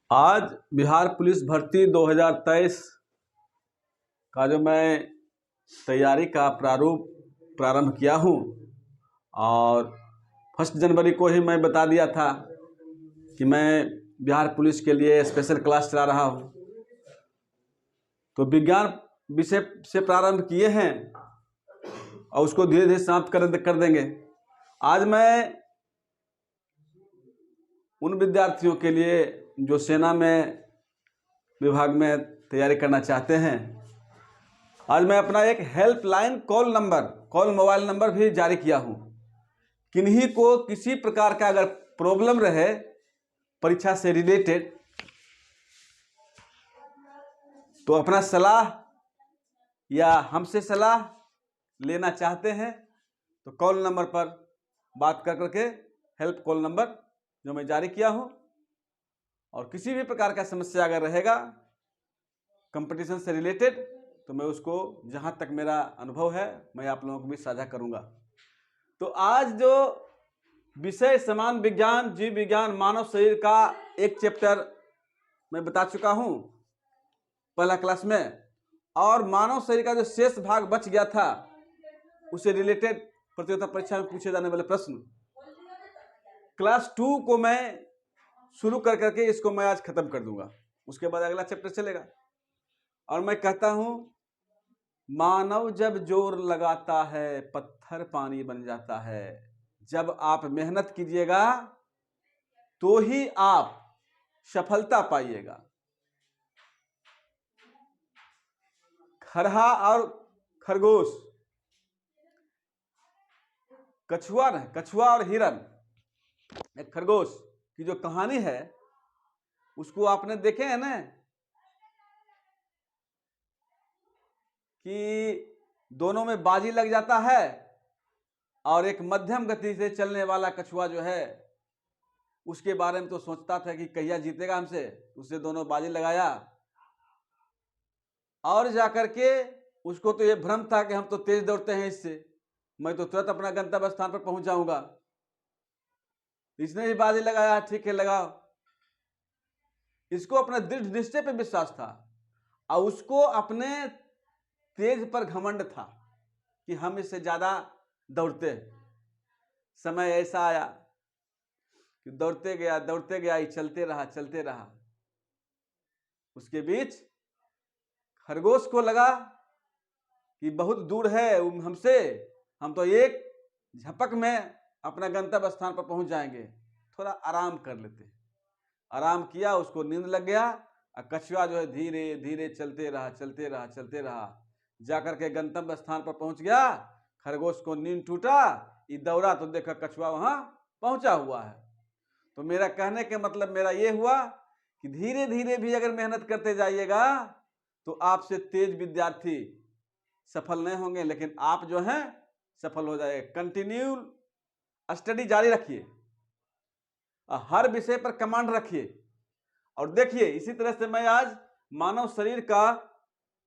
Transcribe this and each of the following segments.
आज बिहार पुलिस भर्ती 2023 का जो मैं तैयारी का प्रारंभ किया हूँ और 1 जनवरी को ही मैं बता दिया था कि मैं बिहार पुलिस के लिए स्पेशल क्लास चला रहा हूँ। तो विज्ञान विषय से प्रारंभ किए हैं और उसको धीरे धीरे समाप्त कर देंगे। आज मैं उन विद्यार्थियों के लिए जो सेना में विभाग में तैयारी करना चाहते हैं, आज मैं अपना एक हेल्पलाइन कॉल मोबाइल नंबर भी जारी किया हूँ। किन्हीं को किसी प्रकार का अगर प्रॉब्लम रहे परीक्षा से रिलेटेड तो अपना सलाह या हमसे सलाह लेना चाहते हैं तो कॉल नंबर पर बात कर करके हेल्प कॉल नंबर जो मैं जारी किया हूँ, और किसी भी प्रकार का समस्या अगर रहेगा कंपटीशन से रिलेटेड तो मैं उसको जहाँ तक मेरा अनुभव है मैं आप लोगों को भी साझा करूँगा। तो आज जो विषय समान विज्ञान, जीव विज्ञान, मानव शरीर का एक चैप्टर मैं बता चुका हूँ पहला क्लास में, और मानव शरीर का जो शेष भाग बच गया था उससे रिलेटेड प्रतियोगिता परीक्षा में पूछे जाने वाले प्रश्न क्लास 2 को मैं शुरू कर करके इसको मैं आज खत्म कर दूंगा। उसके बाद अगला चैप्टर चलेगा। और मैं कहता हूं, मानव जब जोर लगाता है पत्थर पानी बन जाता है। जब आप मेहनत कीजिएगा तो ही आप सफलता पाइएगा। खरहा और खरगोश, कछुआ और हिरन, एक खरगोश की जो कहानी है उसको आपने देखे हैं ना, कि दोनों में बाजी लग जाता है और एक मध्यम गति से चलने वाला कछुआ जो है उसके बारे में तो सोचता था कि कहिया जीतेगा हमसे, उससे दोनों बाजी लगाया और जाकर के उसको तो ये भ्रम था कि हम तो तेज दौड़ते हैं, इससे मैं तो तुरंत अपना गंतव्य स्थान पर पहुंच जाऊंगा। इसने भी बाजी लगाया, ठीक है लगाओ। इसको अपने दृढ़ निश्चय पर विश्वास था और उसको अपने तेज पर घमंड था कि हम इससे ज्यादा दौड़ते हैं। समय ऐसा आया कि दौड़ते गया, चलते रहा। उसके बीच खरगोश को लगा कि बहुत दूर है हमसे, हम तो एक झपक में अपना गंतव्य स्थान पर पहुंच जाएंगे, थोड़ा आराम कर लेते। आराम किया, उसको नींद लग गया और कछुआ जो है धीरे धीरे चलते रहा, जाकर के गंतव्य स्थान पर पहुंच गया। खरगोश को नींद टूटा, ये दौड़ा तो देखा कछुआ वहां पहुंचा हुआ है। तो मेरा कहने के मतलब मेरा ये हुआ कि धीरे धीरे भी अगर मेहनत करते जाइएगा तो आपसे तेज विद्यार्थी सफल नहीं होंगे, लेकिन आप जो हैं सफल हो जाएगा। कंटिन्यू स्टडी जारी रखिए, हर विषय पर कमांड रखिए। और देखिए, इसी तरह से मैं आज मानव शरीर का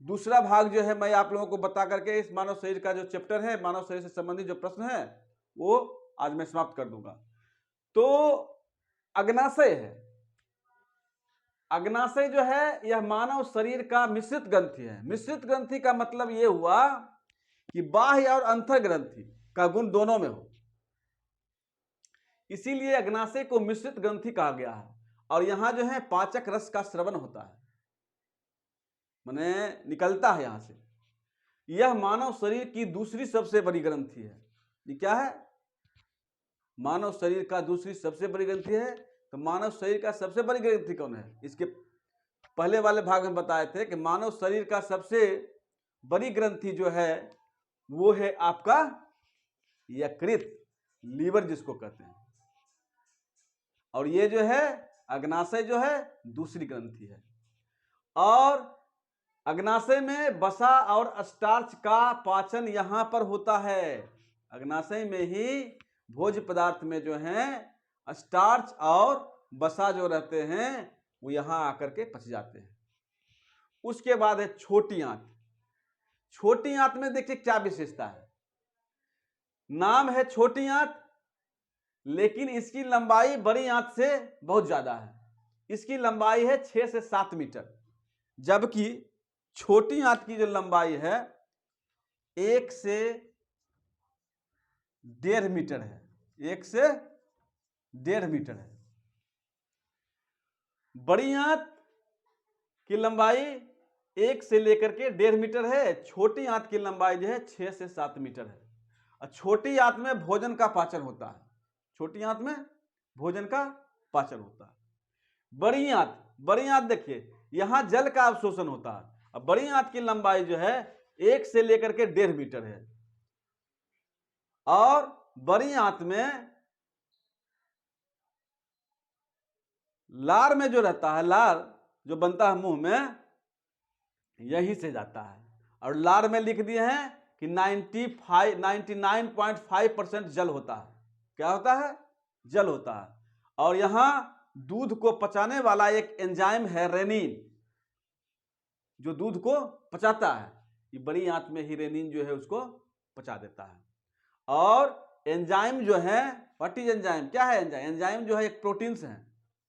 दूसरा भाग जो है मैं आप लोगों को बता करके इस मानव शरीर का जो चैप्टर है, मानव शरीर से संबंधित जो प्रश्न है वो आज मैं समाप्त कर दूंगा। तो अग्नाशय है। अग्नाशय जो है यह मानव शरीर का मिश्रित ग्रंथि है। मिश्रित ग्रंथि का मतलब यह हुआ कि बाह्य और अंतर ग्रंथि का गुण दोनों में हो, इसीलिए अग्नाशय को मिश्रित ग्रंथि कहा गया है। और यहां जो है पाचक रस का स्रवण होता है, माने निकलता है यहां से। यह मानव शरीर की दूसरी सबसे बड़ी ग्रंथि है। ये क्या है? मानव शरीर का दूसरी सबसे बड़ी ग्रंथि है। तो मानव शरीर का सबसे बड़ी ग्रंथि कौन है? इसके पहले वाले भाग में बताए थे कि मानव शरीर का सबसे बड़ी ग्रंथि जो है वो है आपका यकृत, लीवर जिसको कहते हैं। और ये जो है अग्नाशय जो है दूसरी ग्रंथि है। और अग्नाशय में वसा और स्टार्च का पाचन यहां पर होता है। अग्नाशय में ही भोज्य पदार्थ में जो है स्टार्च और वसा जो रहते हैं वो यहां आकर के पच जाते हैं। उसके बाद है छोटी आंत। छोटी आंत में देखिए क्या विशेषता है। नाम है छोटी आंत, लेकिन इसकी लंबाई बड़ी आंत से बहुत ज्यादा है। इसकी लंबाई है 6 से 7 मीटर, जबकि छोटी आंत की जो लंबाई है 1 से 1.5 मीटर है, 1 से 1.5 मीटर है। बड़ी आंत की लंबाई 1 से लेकर के 1.5 मीटर है, छोटी आंत की लंबाई जो है 6 से 7 मीटर है। और छोटी आंत में भोजन का पाचन होता है, छोटी आंत में भोजन का पाचन होता है। बड़ी आंत देखिए यहां जल का अवशोषण होता है। अब बड़ी आंत की लंबाई जो है 1 से लेकर के 1.5 मीटर है, और बड़ी आंत में लार में जो रहता है, लार जो बनता है मुंह में, यहीं से जाता है। और लार में लिख दिए हैं कि 99.5% जल होता है। क्या होता है? जल होता है। और यहां दूध को पचाने वाला एक एंजाइम है रेनिन, जो दूध को पचाता है। ये बड़ी आंत में ही रेनिन जो है उसको पचा देता है। और एंजाइम जो है, व्हाट इज एंजाइम? क्या है एंजाइम? एंजाइम जो है एक प्रोटीन है।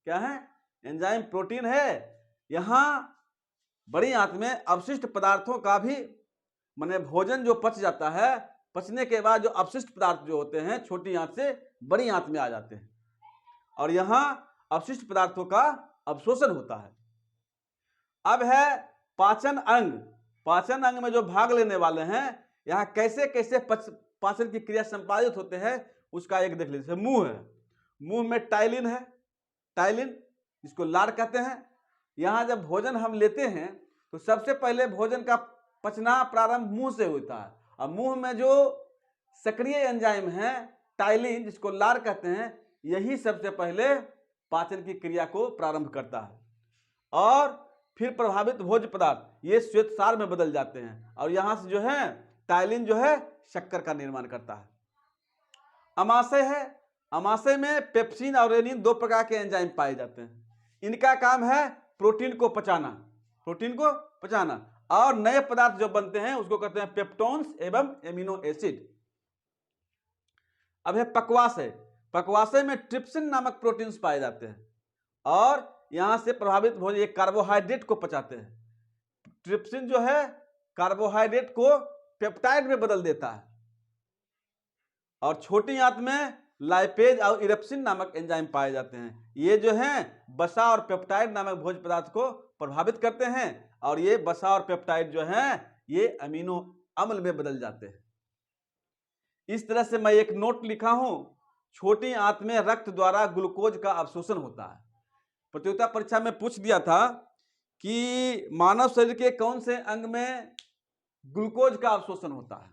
क्या है? एंजाइम प्रोटीन है। यहां बड़ी आंत में अवशिष्ट पदार्थों का भी, माने भोजन जो पच जाता है, पचने के बाद जो अवशिष्ट पदार्थ जो होते हैं छोटी आंत से बड़ी आंत में आ जाते हैं, और यहां अवशिष्ट पदार्थों का अवशोषण होता है। अब है पाचन अंग। पाचन अंग में जो भाग लेने वाले हैं, यहां कैसे कैसे पाचन की क्रिया संपादित होते हैं उसका एक देख लीजिए। मुंह है, मुंह में टाइलिन है, टाइलिन जिसको लार कहते हैं। यहां जब भोजन हम लेते हैं तो सबसे पहले भोजन का पचना प्रारंभ मुंह से होता है, और मुंह में जो सक्रिय एंजाइम है टाइलिन जिसको लार कहते हैं, यही सबसे पहले पाचन की क्रिया को प्रारंभ करता है। और फिर प्रभावित भोज्य पदार्थ ये श्वेतसार में बदल जाते हैं, और यहां से जो है टाइलिन जो है शक्कर का निर्माण करता है। अमाशय है। अमाशय में पेप्सिन और रेनिन 2 प्रकार के एंजाइम पाए जाते हैं। इनका काम है प्रोटीन को पचाना, प्रोटीन को पचाना, और नए पदार्थ जो बनते हैं उसको कहते हैं पेप्टोन्स एवं एमिनो एसिड। अब है पक्वाशय। पक्वाशय में ट्रिप्सिन नामक प्रोटीन्स पाए जाते हैं, और यहां से प्रभावित भोजन एक कार्बोहाइड्रेट को पचाते हैं। ट्रिप्सिन जो है कार्बोहाइड्रेट को पेप्टाइड में बदल देता है। और छोटी आंत में लाइपेज और इरेप्सिन नामक एंजाइम पाए जाते हैं। ये जो हैं वसा और पेप्टाइड नामक भोज्य पदार्थ को प्रभावित करते हैं, और ये वसा और पेप्टाइड जो हैं ये अमीनो अम्ल में बदल जाते हैं। इस तरह से मैं एक नोट लिखा हूं, छोटी आंत में रक्त द्वारा ग्लूकोज का अवशोषण होता है। प्रतियोगिता परीक्षा में पूछ दिया था कि मानव शरीर के कौन से अंग में ग्लूकोज का अवशोषण होता है?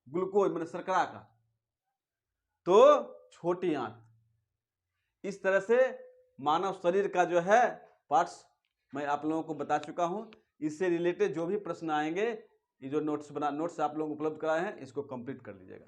ग्लूकोज माने शर्करा का, तो छोटी आंत। इस तरह से मानव शरीर का जो है पार्ट्स मैं आप लोगों को बता चुका हूं। इससे रिलेटेड जो भी प्रश्न आएंगे, ये जो नोट्स आप लोगों को उपलब्ध कराए हैं इसको कंप्लीट कर लीजिएगा।